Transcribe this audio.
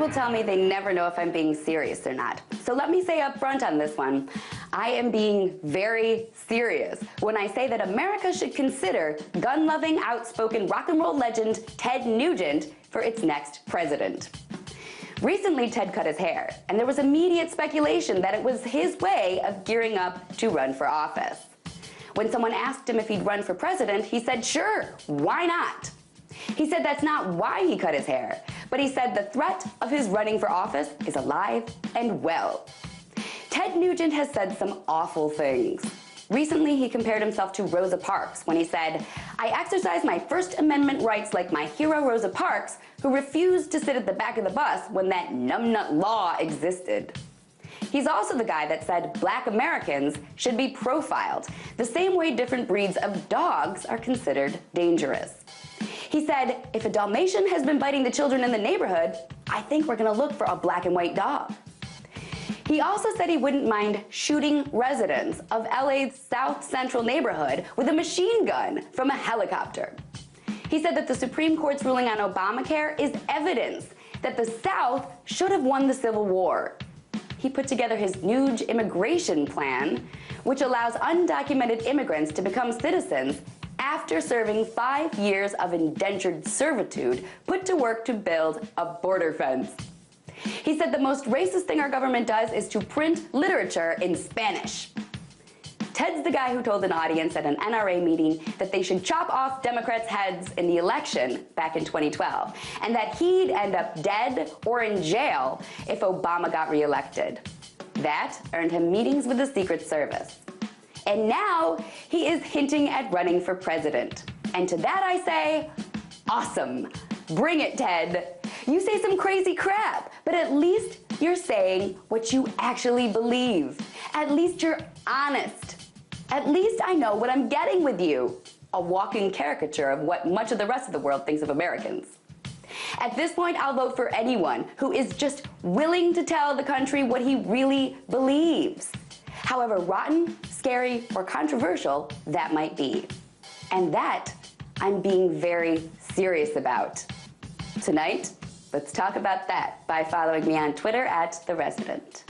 people tell me they never know if I'm being serious or not. So let me say up front on this one, I am being very serious when I say that America should consider gun-loving, outspoken rock and roll legend Ted Nugent for its next president. Recently, Ted cut his hair, and there was immediate speculation that it was his way of gearing up to run for office. When someone asked him if he'd run for president, he said, sure, why not? He said that's not why he cut his hair, but he said the threat of his running for office is alive and well. Ted Nugent has said some awful things. Recently, he compared himself to Rosa Parks when he said, I exercise my First Amendment rights like my hero Rosa Parks, who refused to sit at the back of the bus when that numbnut law existed. He's also the guy that said black Americans should be profiled, the same way different breeds of dogs are considered dangerous. He said, if a Dalmatian has been biting the children in the neighborhood, I think we're gonna look for a black and white dog. He also said he wouldn't mind shooting residents of LA's South Central neighborhood with a machine gun from a helicopter. He said that the Supreme Court's ruling on Obamacare is evidence that the South should have won the Civil War. He put together his new immigration plan, which allows undocumented immigrants to become citizens after serving 5 years of indentured servitude put to work to build a border fence. He said the most racist thing our government does is to print literature in Spanish. Ted's the guy who told an audience at an NRA meeting that they should chop off Democrats' heads in the election back in 2012, and that he'd end up dead or in jail if Obama got reelected. That earned him meetings with the Secret Service. And now he is hinting at running for president. And to that I say, awesome. Bring it, Ted. You say some crazy crap, but at least you're saying what you actually believe. At least you're honest. At least I know what I'm getting with you. A walking caricature of what much of the rest of the world thinks of Americans. At this point, I'll vote for anyone who is just willing to tell the country what he really believes. However rotten, scary, or controversial that might be. And that I'm being very serious about. Tonight, let's talk about that by following me on Twitter @TheResident.